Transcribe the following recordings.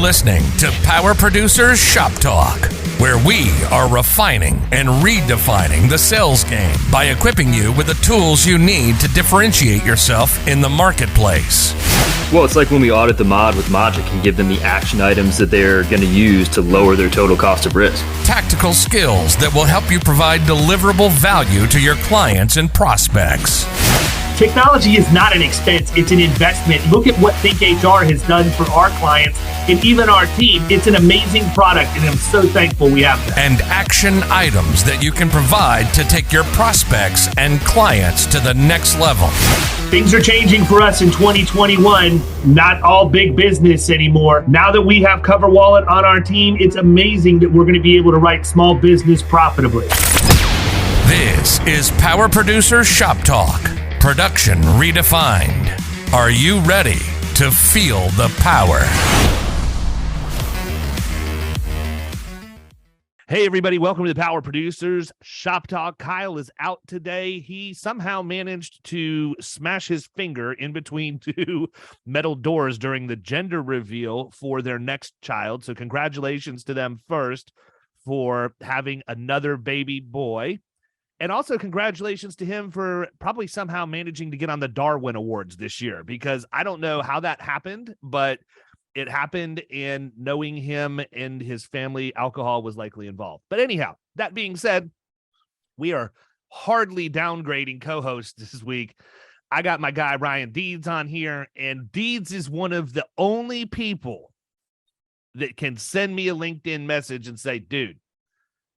listening to Power Producers Shop Talk, where we are refining and redefining the sales game by equipping you with the tools you need to differentiate yourself in the marketplace. Well, it's like when we audit the mod with Logic and give them the action items that they're going to use to lower their total cost of risk. Tactical skills that will help you provide deliverable value to your clients and prospects. Technology is not an expense, it's an investment. Look at what Think HR has done for our clients and even our team. It's an amazing product, and I'm so thankful we have that. And action items that you can provide to take your prospects and clients to the next level. Things are changing for us in 2021. Not all big business anymore. Now that we have CoverWallet on our team, it's amazing that we're going to be able to write small business profitably. This is Power Producer Shop Talk. Production redefined. Are you ready to feel the power? Hey, everybody. Welcome to the Power Producers Shop Talk. Kyle is out today. He somehow managed to smash his finger in between two metal doors during the gender reveal for their next child. So congratulations to them first for having another baby boy. And also congratulations to him for probably somehow managing to get on the Darwin Awards this year, because I don't know how that happened, but it happened, and knowing him and his family, alcohol was likely involved. But anyhow, that being said, we are hardly downgrading co-hosts this week. I got my guy Ryan Deeds on here, and Deeds is one of the only people that can send me a LinkedIn message and say, dude,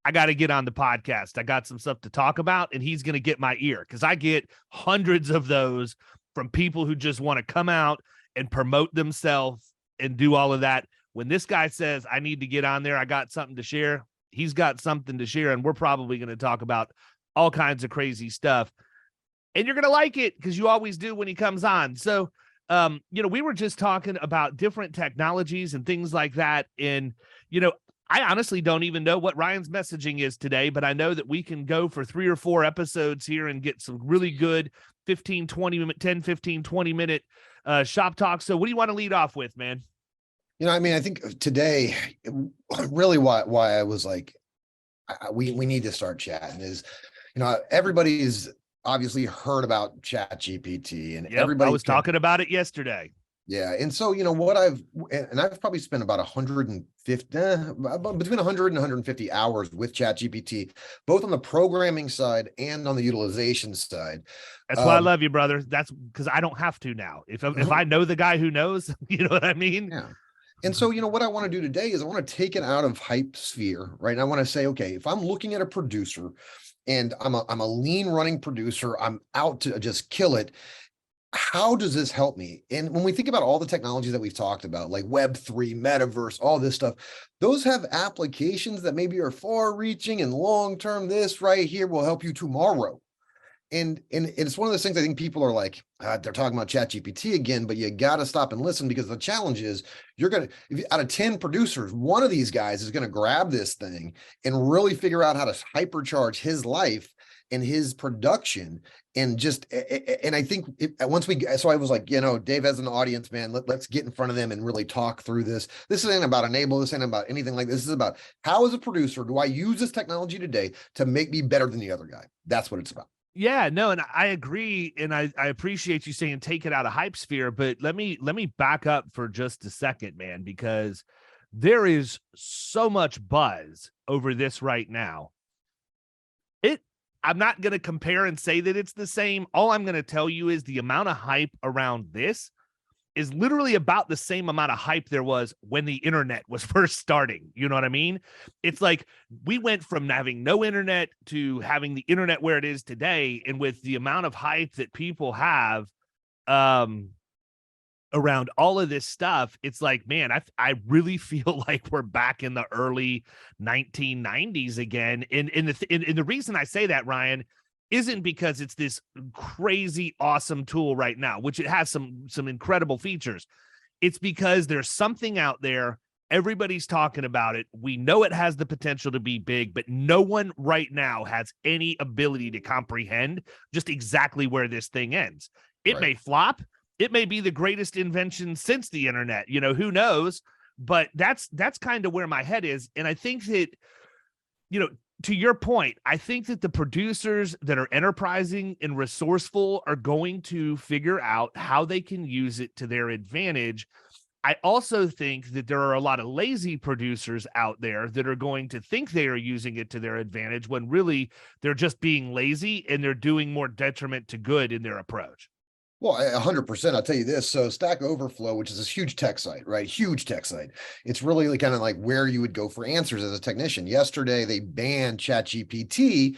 I got to get on the podcast. I got some stuff to talk about, and he's going to get my ear, because I get hundreds of those from people who just want to come out and promote themselves and do all of that. When this guy says, I need to get on there, I got something to share, he's got something to share, and we're probably going to talk about all kinds of crazy stuff. And you're going to like it, because you always do when he comes on. So, we were just talking about different technologies and things like that. And, I honestly don't even know what Ryan's messaging is today, but I know that we can go for 3 or 4 episodes here and get some really good 10, 15, 20 minute shop talk. So what do you want to lead off with, man? I think today, really why I was like, we need to start chatting is, everybody's obviously heard about ChatGPT, and I was talking about it yesterday. Yeah. And so, I've probably spent about 150, between 100 and 150 hours with ChatGPT, both on the programming side and on the utilization side. That's why I love you, brother. That's because I don't have to now. If I know the guy who knows, you know what I mean? Yeah. And so, what I want to do today is I want to take it out of hype sphere, right? And I want to say, okay, if I'm looking at a producer and I'm a lean running producer, I'm out to just kill it. How does this help me? And when we think about all the technologies that we've talked about, like Web3, metaverse, all this stuff, those have applications that maybe are far reaching and long-term. This right here will help you tomorrow. And it's one of those things I think people are like, they're talking about ChatGPT again, but you got to stop and listen, because the challenge is out of 10 producers, one of these guys is going to grab this thing and really figure out how to hypercharge his life and his production. And I think so I was like, Dave has an audience, man, let's get in front of them and really talk through this. This ain't about Ennabl. This ain't about anything like this. This is about, how as a producer, do I use this technology today to make me better than the other guy? That's what it's about. Yeah, no, and I agree, and I appreciate you saying take it out of hype sphere, but let me back up for just a second, man, because there is so much buzz over this right now. I'm not going to compare and say that it's the same. All I'm going to tell you is the amount of hype around this is literally about the same amount of hype there was when the internet was first starting. You know what I mean? It's like we went from having no internet to having the internet where it is today. And with the amount of hype that people have around all of this stuff, it's like, man, I really feel like we're back in the early 1990s again. And the reason I say that, Ryan, isn't because it's this crazy awesome tool right now, which it has some incredible features. It's because there's something out there. Everybody's talking about it. We know it has the potential to be big, but no one right now has any ability to comprehend just exactly where this thing ends. It may flop. It may be the greatest invention since the internet. Who knows? But that's kind of where my head is. And I think that, to your point, I think that the producers that are enterprising and resourceful are going to figure out how they can use it to their advantage. I also think that there are a lot of lazy producers out there that are going to think they are using it to their advantage when really they're just being lazy and they're doing more detriment to good in their approach. Well, 100%. I'll tell you this. So Stack Overflow, which is this huge tech site, right? Huge tech site. It's really like kind of like where you would go for answers as a technician. Yesterday, they banned ChatGPT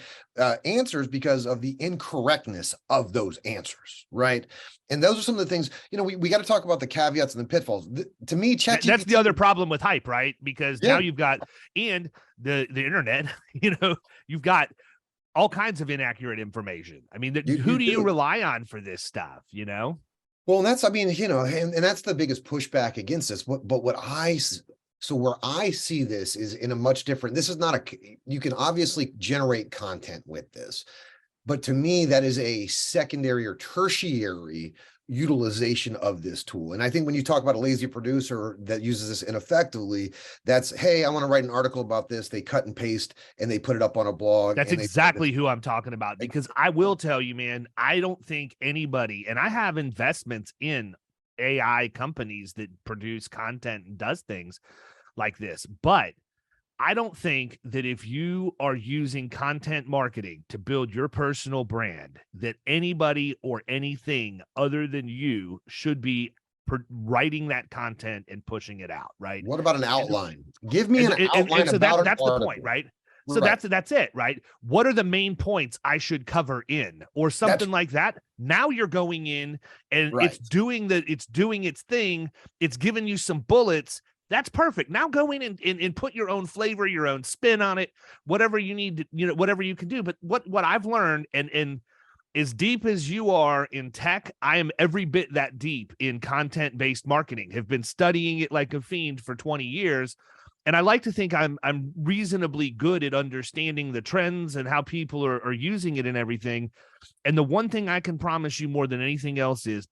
answers because of the incorrectness of those answers, right? And those are some of the things, we got to talk about the caveats and the pitfalls. To me, ChatGPT. That's the other problem with hype, right? Because Yeah. now you've got, and the internet, you've got all kinds of inaccurate information. I mean, who do you rely on for this stuff, Well, and that's, and that's the biggest pushback against this. But where I see this is in a much different, this is not you can obviously generate content with this, but to me, that is a secondary or tertiary utilization of this tool. And I think when you talk about a lazy producer that uses this ineffectively, that's, hey, I want to write an article about this. They cut and paste and they put it up on a blog. That's exactly who I'm talking about, because I will tell you, man, I don't think anybody, and I have investments in AI companies that produce content and does things like this, but I don't think that if you are using content marketing to build your personal brand, that anybody or anything other than you should be writing that content and pushing it out, right? What about an outline? Give me an outline. So about that's the point, right? So Right. that's it, right? What are the main points I should cover in, or something like that? Now you're going in and it's doing its thing. It's giving you some bullets. That's perfect. Now go in and put your own flavor, your own spin on it, whatever you need to, whatever you can do. But what I've learned, and as deep as you are in tech, I am every bit that deep in content-based marketing, have been studying it like a fiend for 20 years. And I like to think I'm reasonably good at understanding the trends and how people are using it and everything. And the one thing I can promise you more than anything else is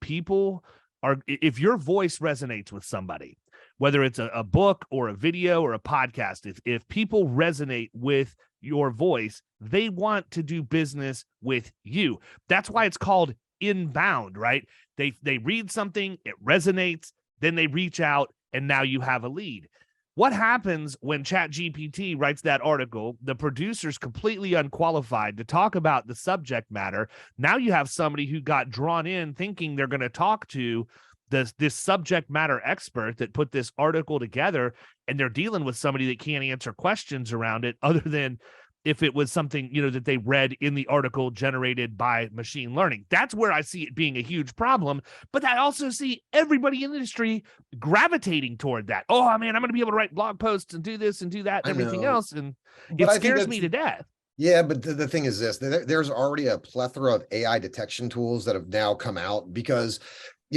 if your voice resonates with somebody, whether it's a book or a video or a podcast, if people resonate with your voice, they want to do business with you. That's why it's called inbound, right? They read something, it resonates, then they reach out, and now you have a lead. What happens when ChatGPT writes that article? The producer's completely unqualified to talk about the subject matter. Now you have somebody who got drawn in thinking they're going to talk to this subject matter expert that put this article together, and they're dealing with somebody that can't answer questions around it other than if it was something, that they read in the article generated by machine learning. That's where I see it being a huge problem. But I also see everybody in the industry gravitating toward that. Oh, man, I'm going to be able to write blog posts and do this and do that and everything else. And it scares me to death. Yeah, but the thing is this, there's already a plethora of AI detection tools that have now come out because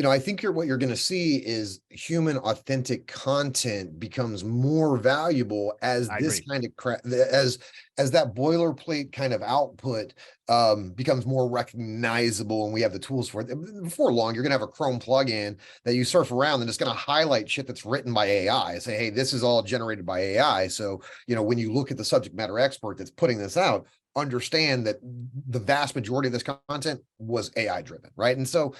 I think what you're going to see is human authentic content becomes more valuable as this kind of as that boilerplate kind of output becomes more recognizable, and we have the tools for it. Before long, you're going to have a Chrome plugin that you surf around and it's going to highlight shit that's written by AI. Say, hey, this is all generated by AI. So, when you look at the subject matter expert that's putting this out, understand that the vast majority of this content was AI driven, right? And so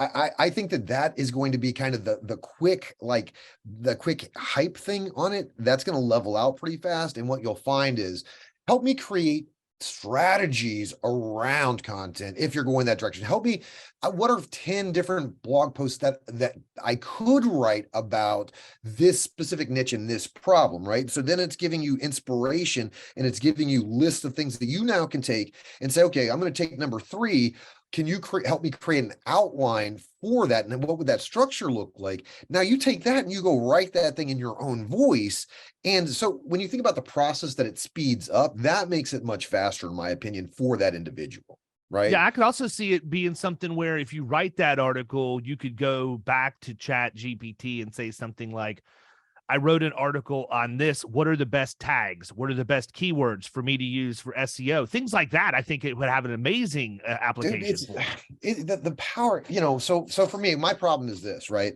I think that is going to be kind of the quick hype thing on it. That's going to level out pretty fast. And what you'll find is, help me create strategies around content. If you're going that direction, help me. What are 10 different blog posts that I could write about this specific niche and this problem, right? So then it's giving you inspiration, and it's giving you lists of things that you now can take and say, okay, I'm going to take number 3. Can you help me create an outline for that? And then what would that structure look like? Now you take that and you go write that thing in your own voice. And so when you think about the process that it speeds up, that makes it much faster, in my opinion, for that individual, right? Yeah, I could also see it being something where if you write that article, you could go back to ChatGPT and say something like, I wrote an article on this. What are the best tags? What are the best keywords for me to use for SEO? Things like that. I think it would have an amazing application. Dude, the power, so for me, my problem is this, right?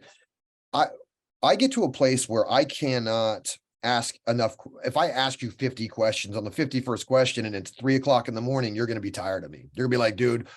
I get to a place where I cannot ask enough. If I ask you 50 questions on the 51st question and it's 3 o'clock in the morning, you're going to be tired of me. You're gonna be like, dude,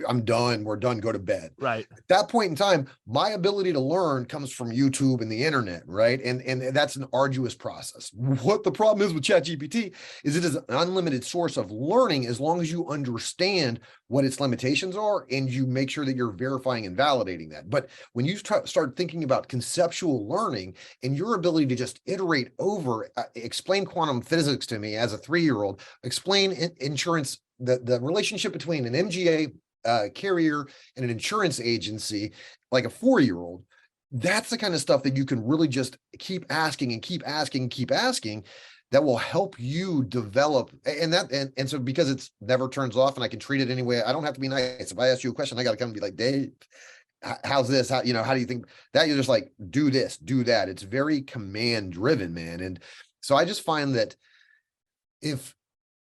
I'm done. We're done. Go to bed. Right. At that point in time, my ability to learn comes from YouTube and the internet, right? And that's an arduous process. What the problem is with ChatGPT is it is an unlimited source of learning as long as you understand what its limitations are and you make sure that you're verifying and validating that. But when you start thinking about conceptual learning and your ability to just iterate over, explain quantum physics to me as a 3-year-old, explain insurance, the relationship between an MGA carrier and an insurance agency, like a 4-year-old, that's the kind of stuff that you can really just keep asking and keep asking and keep asking that will help you develop. And so because it's never turns off and I can treat it anyway, I don't have to be nice. If I ask you a question, I got to come and be like, Dave, how's this? How do you think that? You're just like, do this, do that. It's very command driven, man. And so I just find that if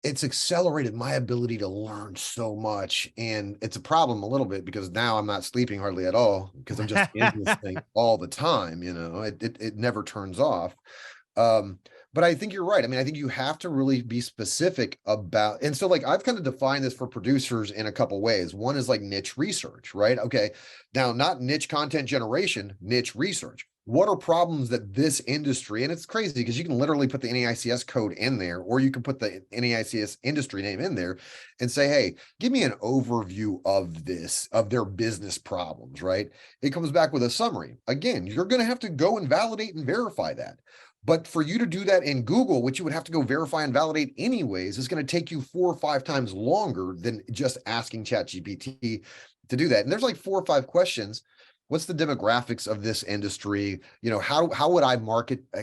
it's accelerated my ability to learn so much, and it's a problem a little bit because now I'm not sleeping hardly at all because I'm just in this thing all the time. It never turns off. But I think you're right. I mean, I think you have to really be specific about, and so like I've kind of defined this for producers in a couple ways. One is like niche research, right? Okay. Now, not niche content generation, niche research. What are problems that this industry, and it's crazy because you can literally put the NAICS code in there, or you can put the NAICS industry name in there and say, hey, give me an overview of this, of their business problems, right? It comes back with a summary. Again, you're going to have to go and validate and verify that. But for you to do that in Google, which you would have to go verify and validate anyways, is going to take you 4 or 5 times longer than just asking ChatGPT to do that. And there's like 4 or 5 questions. What's the demographics of this industry? How would I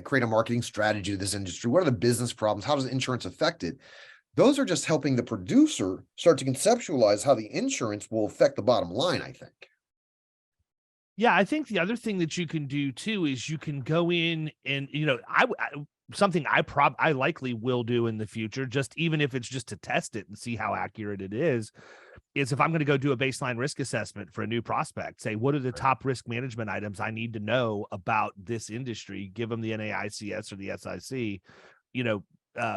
create a marketing strategy to this industry? What are the business problems? How does insurance affect it? Those are just helping the producer start to conceptualize how the insurance will affect the bottom line, I think. Yeah, I think the other thing that you can do too is you can go in and, something I likely will do in the future, just even if it's just to test it and see how accurate it is if I'm going to go do a baseline risk assessment for a new prospect, say, what are the top risk management items I need to know about this industry, give them the NAICS or the SIC,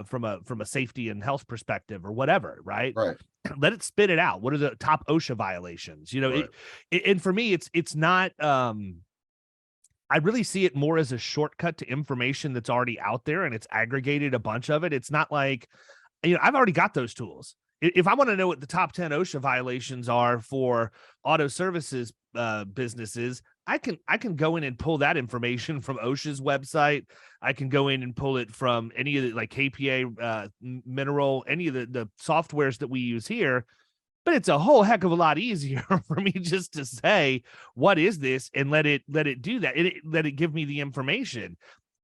from a safety and health perspective or whatever, right? Right. Let it spit it out. What are the top OSHA violations? Right. And for me, it's not, I really see it more as a shortcut to information that's already out there and it's aggregated a bunch of it. It's not like, I've already got those tools. If I want to know what the top 10 OSHA violations are for auto services businesses, I can go in and pull that information from OSHA's website. I can go in and pull it from any of the like KPA, Mineral, any of the softwares that we use here. But it's a whole heck of a lot easier for me just to say, what is this? And let it do that. Let it give me the information.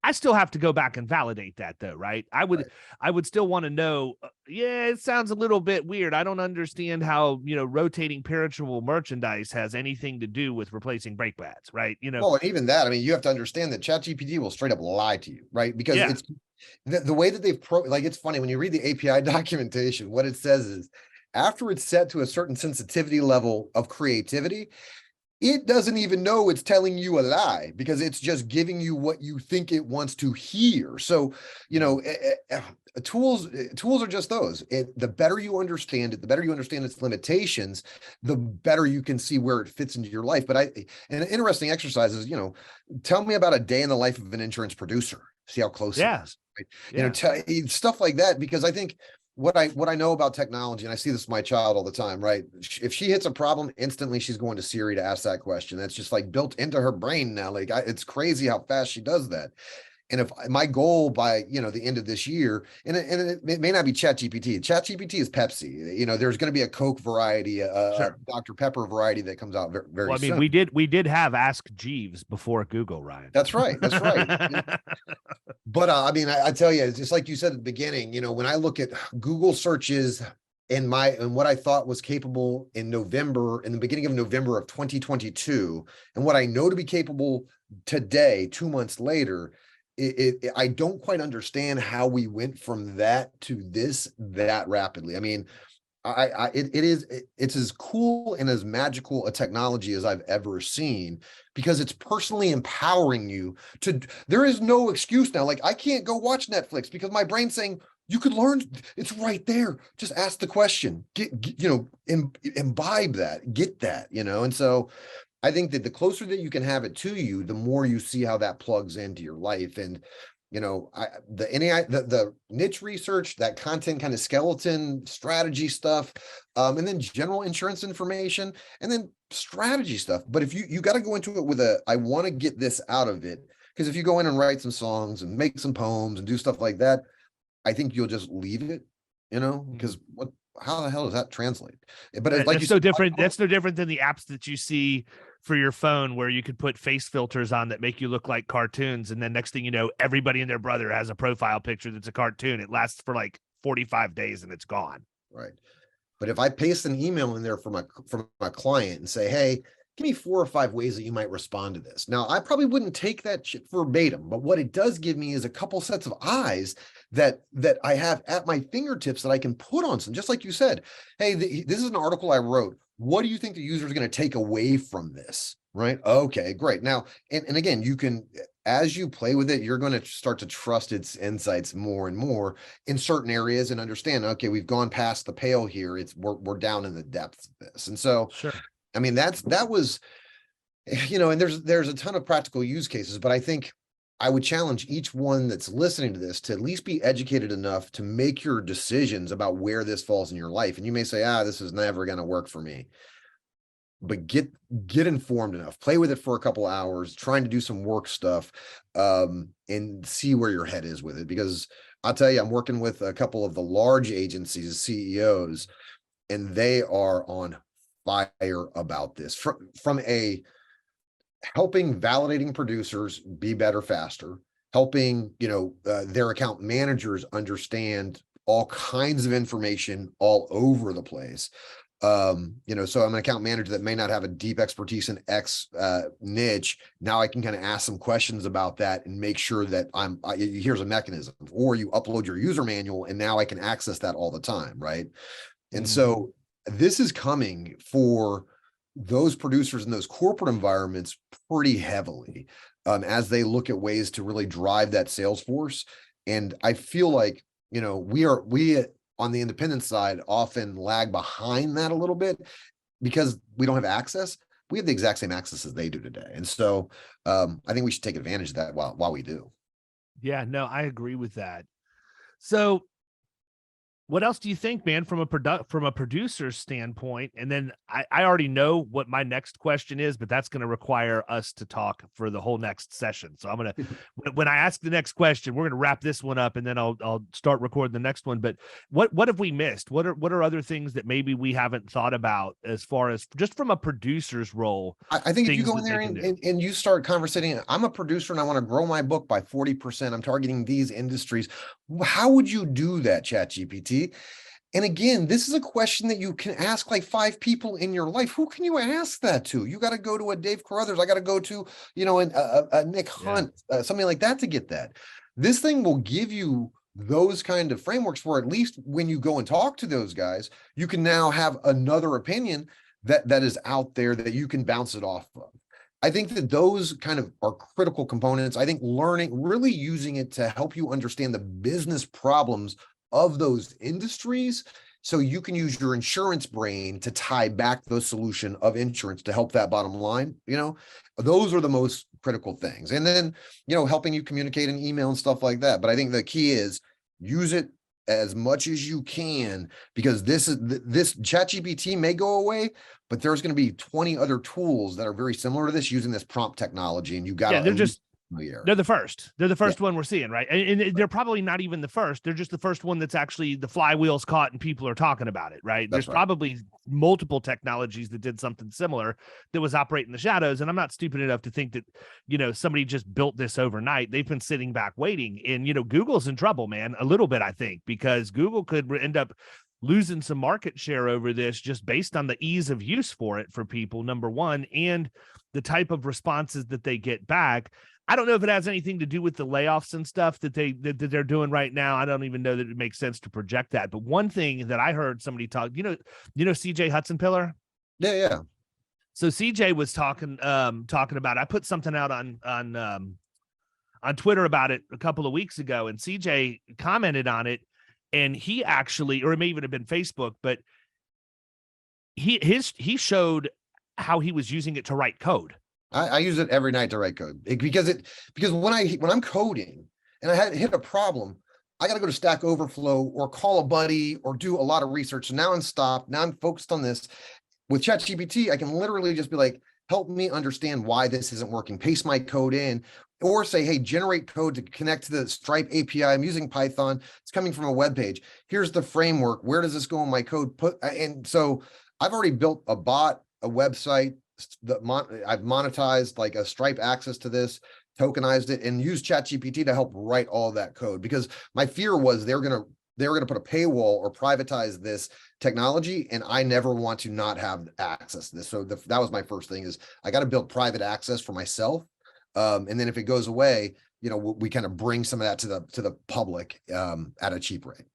I still have to go back and validate that though, right? I would still want to know, it sounds a little bit weird. I don't understand how, rotating perishable merchandise has anything to do with replacing brake pads, right? Well, and even that, I mean, you have to understand that ChatGPT will straight up lie to you, right? Because it's the way that they've it's funny when you read the API documentation, what it says is after it's set to a certain sensitivity level of creativity, it doesn't even know it's telling you a lie because it's just giving you what you think it wants to hear. So, tools are just those. The better you understand it, the better you understand its limitations, the better you can see where it fits into your life. But an interesting exercise is, tell me about a day in the life of an insurance producer. See how close it is. Right? Yeah. Stuff like that, because I think what I know about technology, and I see this with my child all the time, right? If she hits a problem, instantly she's going to Siri to ask that question. That's just like built into her brain now. It's crazy how fast she does that. And if my goal by, the end of this year, and it may not be ChatGPT. ChatGPT is Pepsi. There's going to be a Coke variety, Sure. Dr. Pepper variety that comes out very well, I mean, soon. we did have Ask Jeeves before Google, Ryan. That's right. That's right. But I tell you, it's just like you said at the beginning, when I look at Google searches and what I thought was capable in the beginning of November of 2022, and what I know to be capable today, 2 months later, I don't quite understand how we went from that to this that rapidly. I mean, It's as cool and as magical a technology as I've ever seen, because it's personally empowering you to. There is no excuse now. Like, I can't go watch Netflix because my brain's saying you could learn. It's right there. Just ask the question. Get imbibe that. Get that. And so I think that the closer that you can have it to you, the more you see how that plugs into your life. And the NAI, the niche research, that content kind of skeleton strategy stuff, and then general insurance information, and then strategy stuff. But if you got to go into it with I want to get this out of it, because if you go in and write some songs and make some poems and do stuff like that, I think you'll just leave it, because how the hell does that translate? But it's like, that's so different. That's no different than the apps that you see for your phone, where you could put face filters on that make you look like cartoons. And then next thing you know, everybody and their brother has a profile picture that's a cartoon. It lasts for like 45 days and it's gone. Right. But if I paste an email in there from a client and say, hey, give me 4 or 5 ways that you might respond to this. Now, I probably wouldn't take that shit verbatim, but what it does give me is a couple sets of eyes that I have at my fingertips that I can put on some, just like you said, hey, this is an article I wrote. What do you think the user is going to take away from this? Right. Okay, great. Now, and again, you can, as you play with it, you're going to start to trust its insights more and more in certain areas and understand, okay, we've gone past the pale here. We're down in the depths of this. And so, sure. I mean, that was, and there's a ton of practical use cases, but I think I would challenge each one that's listening to this to at least be educated enough to make your decisions about where this falls in your life. And you may say, this is never going to work for me, but get informed enough, play with it for a couple hours, trying to do some work stuff, and see where your head is with it. Because I'll tell you, I'm working with a couple of the large agencies, CEOs, and they are on fire about this from a helping validating producers be better faster, helping their account managers understand all kinds of information all over the place. So I'm an account manager that may not have a deep expertise in X niche. Now I can kind of ask some questions about that and make sure that here's a mechanism, or you upload your user manual and now I can access that all the time. Right. And so this is coming for those producers in those corporate environments pretty heavily, as they look at ways to really drive that sales force. And I feel like, we on the independent side often lag behind that a little bit because we don't have access. We have the exact same access as they do today. And so I think we should take advantage of that while we do. Yeah, no, I agree with that. So what else do you think, man, from a producer's standpoint? And then I already know what my next question is, but that's going to require us to talk for the whole next session. So I'm going to, when I ask the next question, we're going to wrap this one up and then I'll start recording the next one. But what have we missed? What are other things that maybe we haven't thought about as far as just from a producer's role? I think if you go in there and you start conversating, I'm a producer and I want to grow my book by 40%. I'm targeting these industries. How would you do that, ChatGPT? And again, this is a question that you can ask like 5 people in your life. Who can you ask that to? You got to go to a Dave Carothers. I got to go to, a Nick Hunt, something like that to get that. This thing will give you those kind of frameworks for at least when you go and talk to those guys, you can now have another opinion that is out there that you can bounce it off of. I think that those kind of are critical components. I think really using it to help you understand the business problems of those industries, so you can use your insurance brain to tie back the solution of insurance to help that bottom line. Those are the most critical things. And then, helping you communicate in email and stuff like that. But I think the key is use it as much as you can, because this ChatGPT may go away, but there's going to be 20 other tools that are very similar to this using this prompt technology. And you got they're the first. They're the first one we're seeing, right? And they're probably not even the first. They're just the first one that's actually the flywheel's caught and people are talking about it, right? There's probably multiple technologies that did something similar that was operating in the shadows. And I'm not stupid enough to think that, somebody just built this overnight. They've been sitting back waiting. And, Google's in trouble, man, a little bit, I think, because Google could end up losing some market share over this just based on the ease of use for it for people, number one, and the type of responses that they get back. I don't know if it has anything to do with the layoffs and stuff that they're doing right now. I don't even know that it makes sense to project that. But one thing that I heard somebody talk, CJ Hudson Pillar. Yeah. So CJ was talking about. I put something out on Twitter about it a couple of weeks ago, and CJ commented on it, and he actually, or it may even have been Facebook, but he showed how he was using it to write code. I use it every night to write code because when I'm coding and I hit a problem, I got to go to Stack Overflow or call a buddy or do a lot of research. So now I'm stopped. Now I'm focused on this. With ChatGPT, I can literally just be like, help me understand why this isn't working. Paste my code in, or say, hey, generate code to connect to the Stripe API. I'm using Python. It's coming from a web page. Here's the framework. Where does this go in my code? And so I've already built a bot, a website. I've monetized like a Stripe access to this, tokenized it, and used ChatGPT to help write all of that code. Because my fear was they were gonna put a paywall or privatize this technology, and I never want to not have access to this. So that was my first thing: is I got to build private access for myself, and then if it goes away, we kind of bring some of that to the public at a cheap rate.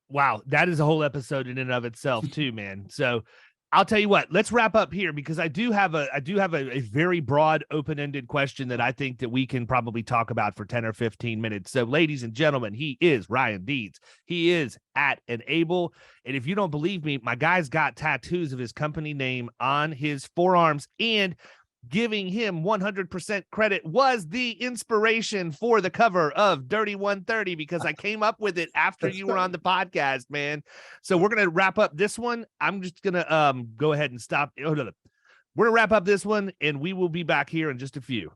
Wow, that is a whole episode in and of itself, too, man. So I'll tell you what, let's wrap up here because I do have a very broad, open-ended question that I think that we can probably talk about for 10 or 15 minutes. So, ladies and gentlemen, he is Ryan Deeds. He is at Ennabl. And if you don't believe me, my guy's got tattoos of his company name on his forearms, and giving him 100% credit was the inspiration for the cover of Dirty 130 because I came up with it after you were on the podcast, man. So we're going to wrap up this one. I'm just going to go ahead and stop. We're going to wrap up this one, and we will be back here in just a few.